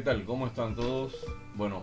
¿qué tal? ¿Cómo están todos? Bueno,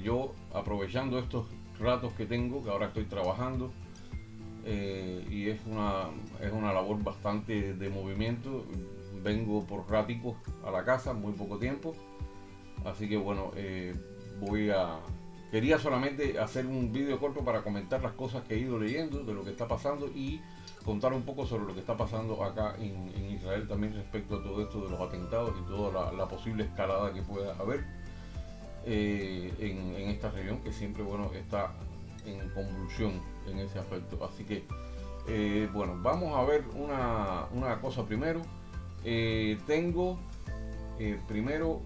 yo aprovechando estos ratos que tengo, que ahora estoy trabajando, y es una labor bastante de movimiento. Vengo por raticos a la casa, muy poco tiempo, así que bueno, voy a... Quería solamente hacer un vídeo corto para comentar las cosas que he ido leyendo, de lo que está pasando y contar un poco sobre lo que está pasando acá en Israel también respecto a todo esto de los atentados y toda la posible escalada que pueda haber en esta región que siempre bueno está en convulsión en ese aspecto. Así que bueno, vamos a ver una cosa primero. Tengo primero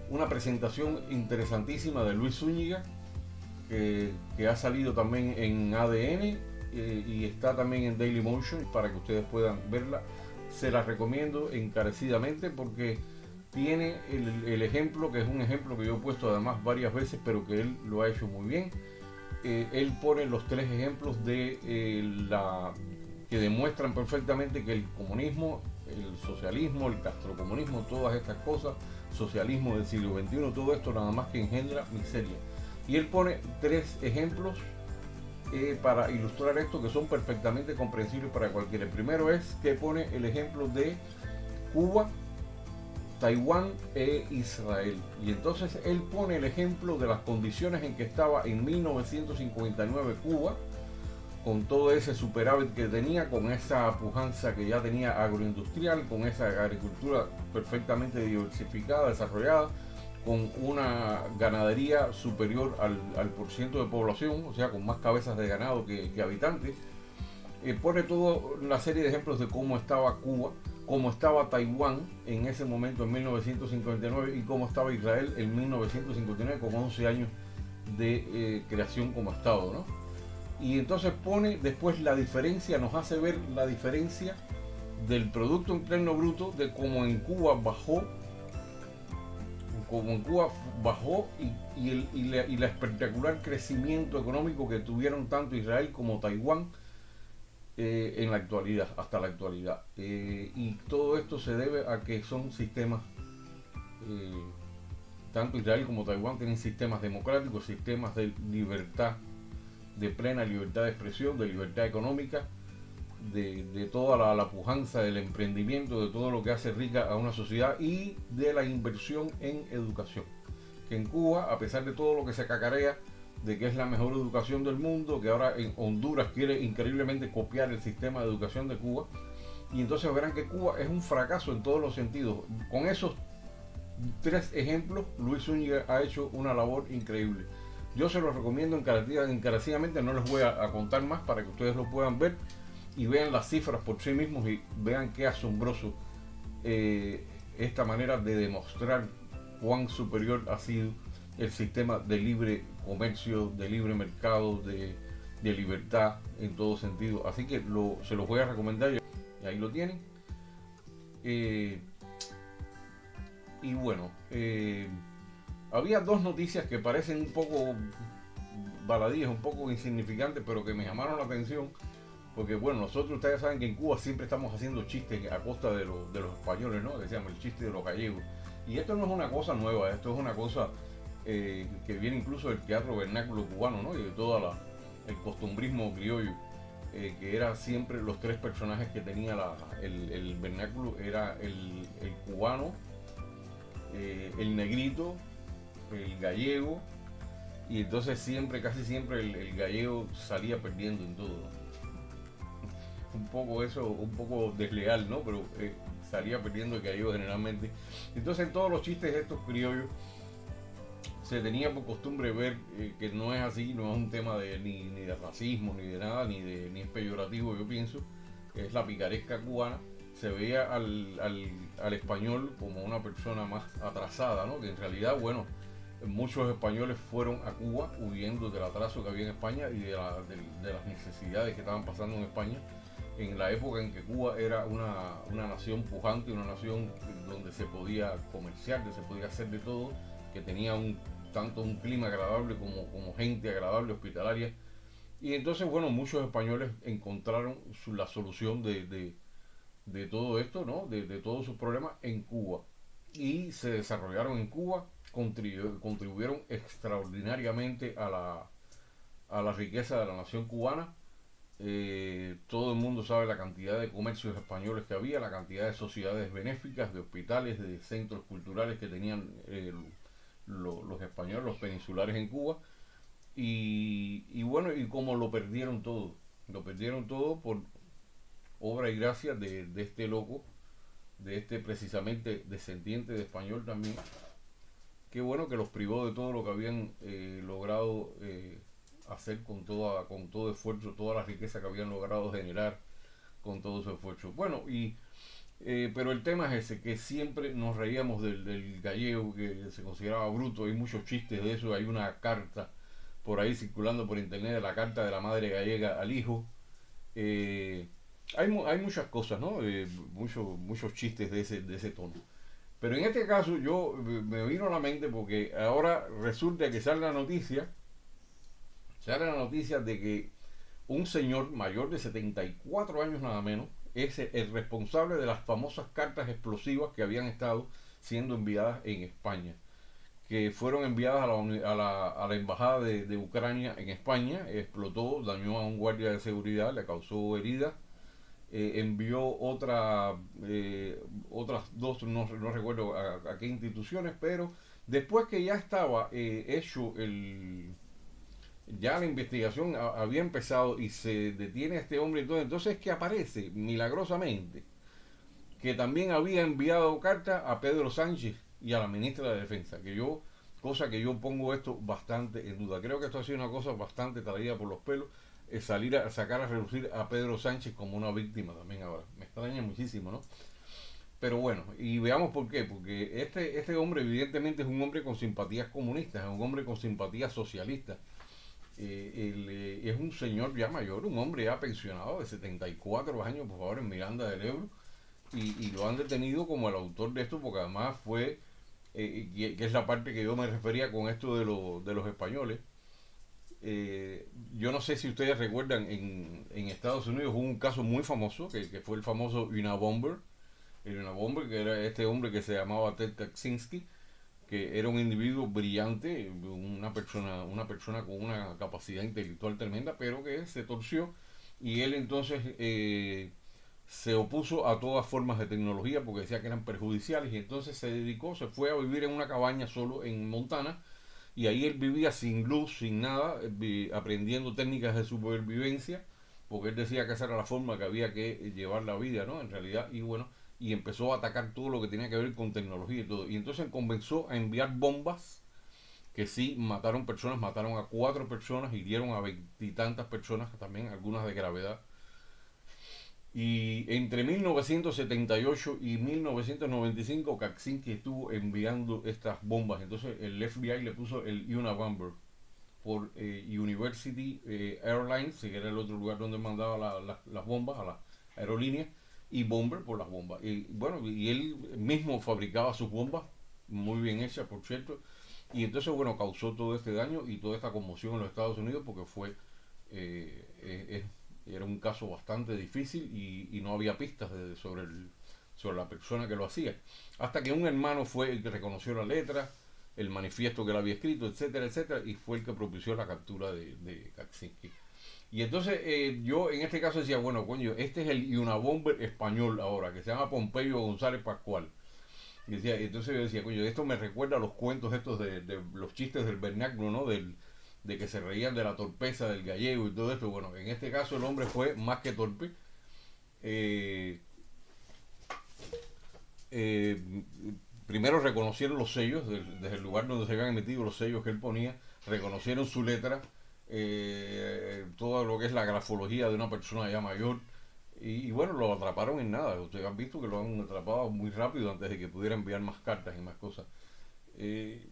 una presentación interesantísima de Luis Zúñiga, que ha salido también en ADN y está también en Daily Motion para que ustedes puedan verla. Se la recomiendo encarecidamente porque tiene el ejemplo, que es un ejemplo que yo he puesto además varias veces, pero que él lo ha hecho muy bien. Él pone los tres ejemplos que demuestran perfectamente que el comunismo, el socialismo, el castrocomunismo, todas estas cosas, socialismo del siglo XXI, todo esto nada más que engendra miseria. Y él pone tres ejemplos para ilustrar esto que son perfectamente comprensibles para cualquiera. El primero es que pone el ejemplo de Cuba, Taiwán e Israel. Y entonces él pone el ejemplo de las condiciones en que estaba en 1959 Cuba, con todo ese superávit que tenía, con esa pujanza que ya tenía agroindustrial, con esa agricultura perfectamente diversificada, desarrollada, con una ganadería superior al porciento de población, o sea, con más cabezas de ganado que habitantes. Pone toda una serie de ejemplos de cómo estaba Cuba, cómo estaba Taiwán en ese momento en 1959 y cómo estaba Israel en 1959 con 11 años de creación como Estado, ¿no? Y entonces pone después la diferencia, nos hace ver la diferencia del Producto Interno Bruto, de cómo en Cuba bajó, y la espectacular crecimiento económico que tuvieron tanto Israel como Taiwán en la actualidad, hasta la actualidad. Y todo esto se debe a que son sistemas, eh, tanto Israel como Taiwán tienen sistemas democráticos, sistemas de libertad, de plena libertad de expresión, de libertad económica, de toda la pujanza del emprendimiento, de todo lo que hace rica a una sociedad y de la inversión en educación. Que en Cuba, a pesar de todo lo que se cacarea, de que es la mejor educación del mundo, que ahora en Honduras quiere increíblemente copiar el sistema de educación de Cuba, y entonces verán que Cuba es un fracaso en todos los sentidos. Con esos tres ejemplos, Luis Zúñiga ha hecho una labor increíble. Yo se los recomiendo encarecidamente, no les voy a contar más para que ustedes lo puedan ver y vean las cifras por sí mismos y vean qué asombroso esta manera de demostrar cuán superior ha sido el sistema de libre comercio, de libre mercado, de libertad en todo sentido. Así que se los voy a recomendar y ahí lo tienen. Eh, y bueno, había dos noticias que parecen un poco baladías, un poco insignificantes, pero que me llamaron la atención. Porque bueno, nosotros ustedes saben que en Cuba siempre estamos haciendo chistes a costa de los españoles, ¿no? Decíamos el chiste de los gallegos. Y esto no es una cosa nueva, esto es una cosa que viene incluso del teatro vernáculo cubano, ¿no? Y de todo el costumbrismo criollo, que era siempre los tres personajes que tenía el vernáculo, era el cubano, el negrito, el gallego, y entonces siempre, casi siempre el gallego salía perdiendo en todo, ¿no? Un poco eso, un poco desleal, ¿no? Pero salía perdiendo el gallego generalmente. Entonces en todos los chistes estos criollos se tenía por costumbre ver que no es así, no es un tema ni de racismo, ni de nada, ni es peyorativo, yo pienso, que es la picaresca cubana. Se veía al español como una persona más atrasada, ¿no? Que en realidad, bueno, muchos españoles fueron a Cuba huyendo del atraso que había en España y de las necesidades que estaban pasando en España en la época en que Cuba era una nación pujante, una nación donde se podía comerciar, que se podía hacer de todo, que tenía tanto un clima agradable como gente agradable, hospitalaria. Y entonces, bueno, muchos españoles encontraron la solución de todo esto, ¿no? De todos sus problemas en Cuba. y se desarrollaron en Cuba, contribuyeron extraordinariamente a la riqueza de la nación cubana. Todo el mundo sabe la cantidad de comercios españoles que había, la cantidad de sociedades benéficas, de hospitales, de centros culturales que tenían los españoles, los peninsulares en Cuba. Y bueno, y como lo perdieron todo por obra y gracia de este loco, de este precisamente descendiente de español también. Qué bueno que los privó de todo lo que habían logrado hacer con todo esfuerzo, toda la riqueza que habían logrado generar con todo su esfuerzo. Bueno, pero el tema es ese, que siempre nos reíamos del gallego, que se consideraba bruto. Hay muchos chistes de eso. Hay una carta por ahí circulando por internet, de la carta de la madre gallega al hijo. Eh, hay muchas cosas, ¿no? Muchos chistes de ese tono. Pero en este caso yo me vino a la mente porque ahora resulta que sale la noticia de que un señor mayor de 74 años nada menos es el responsable de las famosas cartas explosivas que habían estado siendo enviadas en España, que fueron enviadas a la embajada de Ucrania en España. Explotó, dañó a un guardia de seguridad, le causó heridas. Envió otras dos, no recuerdo a qué instituciones, pero después que ya estaba hecho ya la investigación había empezado y se detiene a este hombre, entonces es que aparece milagrosamente que también había enviado carta a Pedro Sánchez y a la ministra de Defensa, cosa que yo pongo esto bastante en duda. Creo que esto ha sido una cosa bastante traída por los pelos, salir a sacar a reducir a Pedro Sánchez como una víctima también ahora. Me extraña muchísimo, ¿no? Pero bueno, y veamos por qué. Porque este hombre evidentemente es un hombre con simpatías comunistas, es un hombre con simpatías socialistas. Es un señor ya mayor, un hombre ya pensionado de 74 años, por favor, en Miranda del Ebro. Y lo han detenido como el autor de esto, porque además fue, que es la parte que yo me refería con esto de los españoles. Yo no sé si ustedes recuerdan, en Estados Unidos hubo un caso muy famoso, que fue el famoso Unabomber. El Unabomber, que era este hombre que se llamaba Ted Kaczynski, que era un individuo brillante, una persona con una capacidad intelectual tremenda, pero que se torció. Y él entonces se opuso a todas formas de tecnología porque decía que eran perjudiciales, y entonces se fue a vivir en una cabaña solo en Montana, y ahí él vivía sin luz, sin nada, aprendiendo técnicas de supervivencia, porque él decía que esa era la forma que había que llevar la vida, ¿no? En realidad, y bueno, y empezó a atacar todo lo que tenía que ver con tecnología y todo. Y entonces comenzó a enviar bombas que sí mataron personas, mataron a 4 personas, hirieron a veintitantas personas, también algunas de gravedad. Y entre 1978 y 1995 Kaczynski estuvo enviando estas bombas. Entonces el FBI le puso el Unabomber por University Airlines, que era el otro lugar donde mandaba las bombas a las aerolíneas, y Bomber por las bombas. Y bueno, y él mismo fabricaba sus bombas, muy bien hechas, por cierto. Y entonces, bueno, causó todo este daño y toda esta conmoción en los Estados Unidos, porque era un caso bastante difícil, y no había pistas sobre la persona que lo hacía. Hasta que un hermano fue el que reconoció la letra, el manifiesto que él había escrito, etcétera, etcétera, y fue el que propició la captura de Kaczynski. Y entonces yo en este caso decía, bueno, coño, este es el Unabomber español ahora, que se llama Pompeyo González Pascual. Y entonces yo decía, coño, esto me recuerda a los cuentos estos de los chistes del vernáculo, ¿no? De que se reían de la torpeza del gallego y todo esto. Bueno, en este caso el hombre fue más que torpe. Eh, eh, Primero reconocieron los sellos, desde el lugar donde se habían emitido los sellos que él ponía, reconocieron su letra, todo lo que es la grafología de una persona ya mayor. Y bueno, lo atraparon en nada. Ustedes han visto que lo han atrapado muy rápido antes de que pudiera enviar más cartas y más cosas. Eh,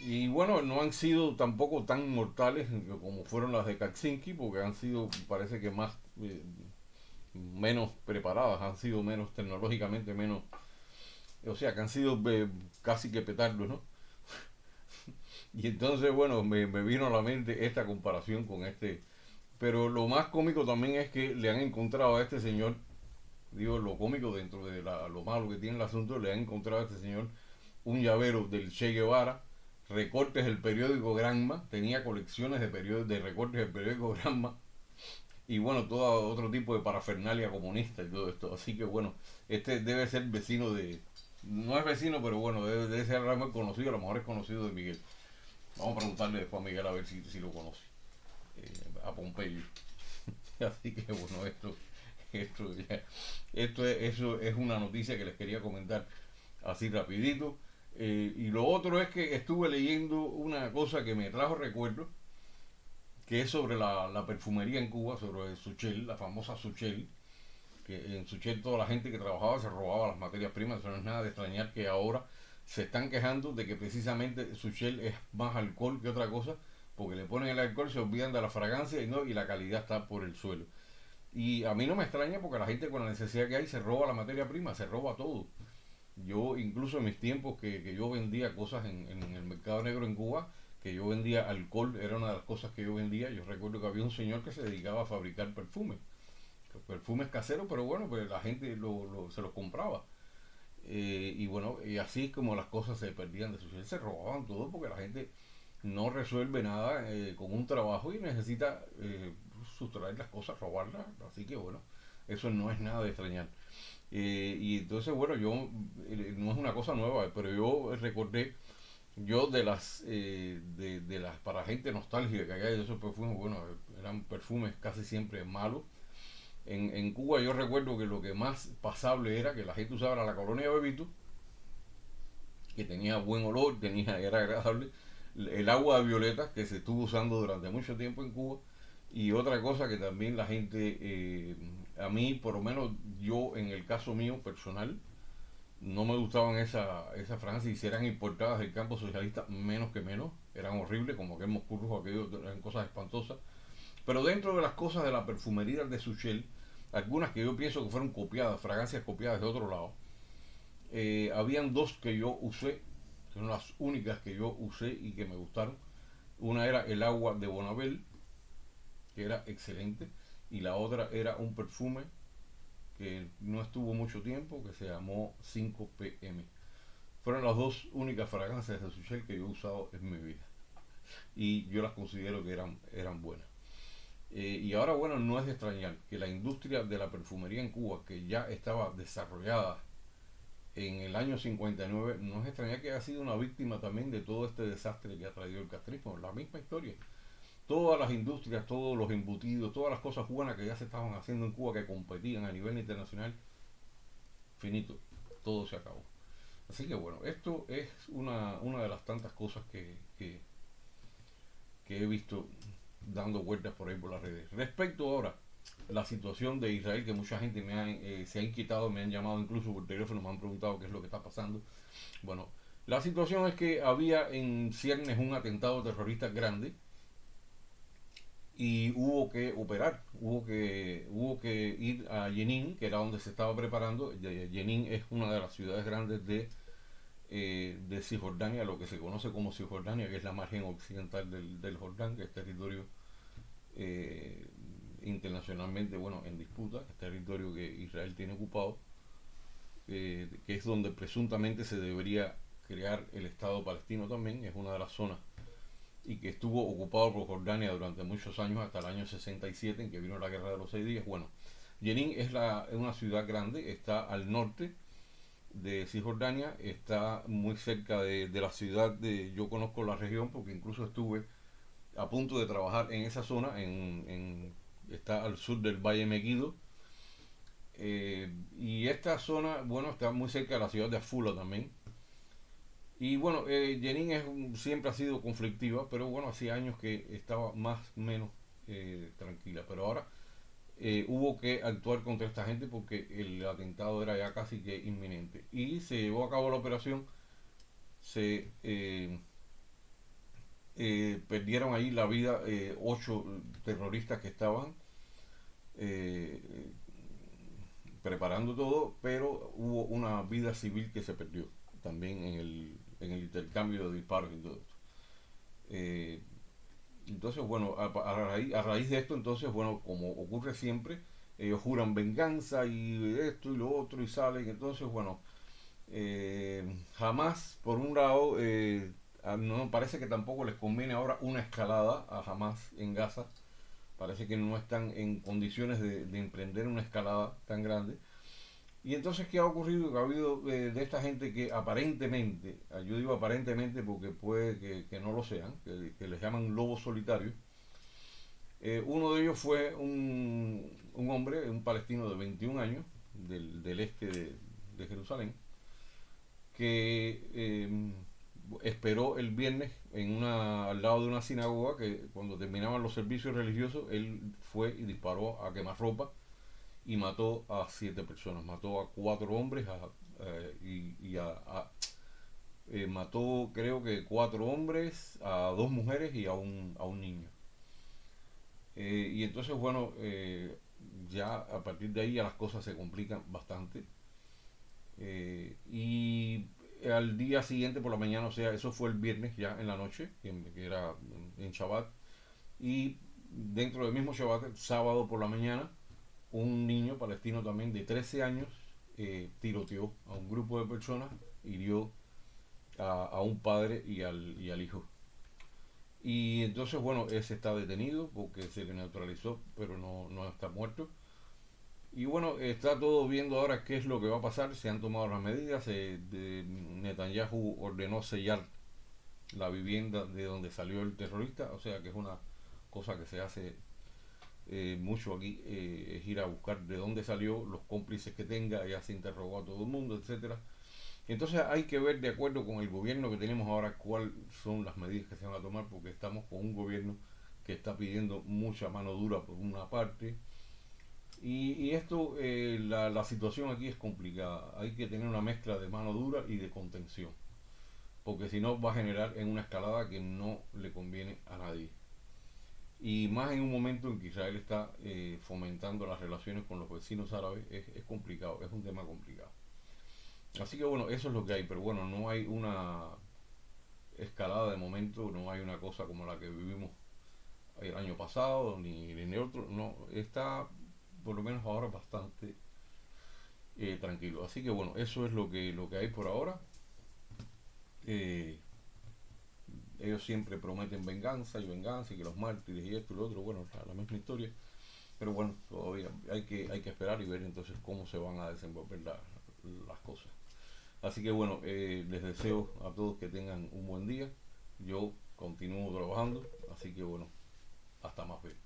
y bueno, no han sido tampoco tan mortales como fueron las de Kaczynski, porque han sido, parece que menos preparadas, han sido menos tecnológicamente menos, o sea, que han sido casi que petardos, ¿no? Y entonces, bueno, me vino a la mente esta comparación con este. Pero lo más cómico también es que le han encontrado a este señor digo, lo cómico dentro de lo malo que tiene el asunto, le han encontrado a este señor un llavero del Che Guevara, recortes del periódico Granma, tenía colecciones de recortes del periódico Granma, y bueno, todo otro tipo de parafernalia comunista y todo esto. Así que bueno, este debe ser vecino de... No es vecino, pero bueno, debe ser realmente conocido, a lo mejor es conocido de Miguel. Vamos a preguntarle después a Miguel a ver si lo conoce, a Pompeyo. Así que bueno, eso es una noticia que les quería comentar así rapidito. Y lo otro es que estuve leyendo una cosa que me trajo recuerdo, que es sobre la perfumería en Cuba, sobre Suchel, la famosa Suchel, que en Suchel toda la gente que trabajaba se robaba las materias primas. Eso no es nada de extrañar que ahora se están quejando de que precisamente Suchel es más alcohol que otra cosa, porque le ponen el alcohol, se olvidan de la fragancia y la calidad está por el suelo. Y a mí no me extraña porque la gente con la necesidad que hay se roba la materia prima, se roba todo. Yo incluso en mis tiempos que yo vendía cosas en el mercado negro en Cuba, que yo vendía alcohol, era una de las cosas que yo vendía. Yo recuerdo que había un señor que se dedicaba a fabricar perfumes caseros, pero bueno, pues la gente se los compraba. Y bueno, y así es como las cosas se perdían de su ser, se robaban todo porque la gente no resuelve nada con un trabajo y necesita sustraer las cosas, robarlas. Así que bueno, eso no es nada de extrañar. Y entonces, bueno, no es una cosa nueva, pero yo recordé, yo de las, para gente nostálgica que había de esos perfumes, bueno, eran perfumes casi siempre malos. En Cuba yo recuerdo que lo que más pasable era que la gente usaba la colonia Bebito, que tenía buen olor, era agradable, el agua de violeta que se estuvo usando durante mucho tiempo en Cuba, y otra cosa que también la gente, a mí por lo menos yo en el caso mío personal, no me gustaban esas fragancias, y si eran importadas del campo socialista, menos que menos, eran horribles, como que hemos curros, aquellos eran cosas espantosas. Pero dentro de las cosas de la perfumería de Suchel, algunas que yo pienso que fueron copiadas, fragancias copiadas de otro lado, habían dos que yo usé, que son las únicas que yo usé y que me gustaron. Una era el agua de Bonabel, que era excelente, y la otra era un perfume que no estuvo mucho tiempo, que se llamó 5PM. Fueron las dos únicas fragancias de Suchel que yo he usado en mi vida, y yo las considero que eran buenas. Y ahora, bueno, no es de extrañar que la industria de la perfumería en Cuba, que ya estaba desarrollada en el año 59, no es extrañar que haya sido una víctima también de todo este desastre que ha traído el castrismo. La misma historia. Todas las industrias, todos los embutidos, todas las cosas buenas que ya se estaban haciendo en Cuba, que competían a nivel internacional, finito, todo se acabó. Así que bueno, esto es una de las tantas cosas que he visto dando vueltas por ahí por las redes. Respecto ahora la situación de Israel, que mucha gente se ha inquietado, me han llamado incluso por teléfono, me han preguntado qué es lo que está pasando. Bueno, la situación es que había en ciernes un atentado terrorista grande y hubo que operar, hubo que ir a Jenin, que era donde se estaba preparando. Jenin es una de las ciudades grandes de Cisjordania, lo que se conoce como Cisjordania, que es la margen occidental del Jordán, que es territorio eh, internacionalmente, bueno, en disputa, es territorio que Israel tiene ocupado, que es donde presuntamente se debería crear el Estado palestino también. Es una de las zonas y que estuvo ocupado por Jordania durante muchos años, hasta el año 67, en que vino la guerra de los 6 días. Bueno, Jenin es una ciudad grande, está al norte de Cisjordania, está muy cerca de la ciudad yo conozco la región porque incluso estuve a punto de trabajar en esa zona, está al sur del Valle Megiddo. Y esta zona, bueno, está muy cerca de la ciudad de Afula también. Y bueno, Jenin siempre ha sido conflictiva, pero bueno, hacía años que estaba más o menos tranquila. Pero ahora hubo que actuar contra esta gente porque el atentado era ya casi que inminente. Y se llevó a cabo la operación, se perdieron ahí la vida 8 terroristas que estaban eh, preparando todo, pero hubo una vida civil que se perdió también en el intercambio de disparos y todo esto. Entonces, bueno, a raíz de esto, entonces, bueno, como ocurre siempre, ellos juran venganza y esto y lo otro y salen. Entonces, bueno, Hamas, por un lado, no parece que tampoco les conviene ahora una escalada a Hamas en Gaza. Parece que no están en condiciones de emprender una escalada tan grande. Y entonces, ¿qué ha ocurrido? Que ha habido de esta gente que aparentemente, yo digo aparentemente porque puede que no lo sean, que les llaman lobos solitarios. Uno de ellos fue un hombre, un palestino de 21 años, del este de Jerusalén, que esperó el viernes al lado de una sinagoga, que cuando terminaban los servicios religiosos, él fue y disparó a quemarropa y mató a 7 personas. Mató a 4 hombres mató creo que 4 hombres, a 2 mujeres y a un niño. Y entonces, bueno, ya a partir de ahí ya las cosas se complican bastante. Y al día siguiente por la mañana, o sea, eso fue el viernes ya en la noche, que era en Shabbat. Y dentro del mismo Shabbat, el sábado por la mañana, un niño palestino también de 13 años tiroteó a un grupo de personas, hirió a un padre y al hijo. Y entonces, bueno, ese está detenido porque se le neutralizó, pero no está muerto. Y bueno, está todo viendo ahora qué es lo que va a pasar. Se han tomado las medidas. Netanyahu ordenó sellar la vivienda de donde salió el terrorista. O sea que es una cosa que se hace mucho aquí. Es ir a buscar de dónde salió, los cómplices que tenga. Ya se interrogó a todo el mundo, etcétera. Entonces hay que ver de acuerdo con el gobierno que tenemos ahora cuáles son las medidas que se van a tomar, porque estamos con un gobierno que está pidiendo mucha mano dura por una parte. Y esto, la situación aquí es complicada. Hay que tener una mezcla de mano dura y de contención, porque si no va a generar en una escalada que no le conviene a nadie. Y más en un momento en que Israel está fomentando las relaciones con los vecinos árabes, es complicado, es un tema complicado. Así que bueno, eso es lo que hay, pero bueno, no hay una escalada de momento, no hay una cosa como la que vivimos el año pasado, ni otro, no, está por lo menos ahora bastante tranquilo. Así que bueno, eso es lo que hay por ahora. Eh, Ellos siempre prometen venganza y que los mártires y esto y lo otro, bueno, la misma historia. Pero bueno, todavía hay que esperar y ver entonces cómo se van a desenvolver las cosas. Así que bueno, les deseo a todos que tengan un buen día. Yo continúo trabajando, así que bueno, hasta más ver.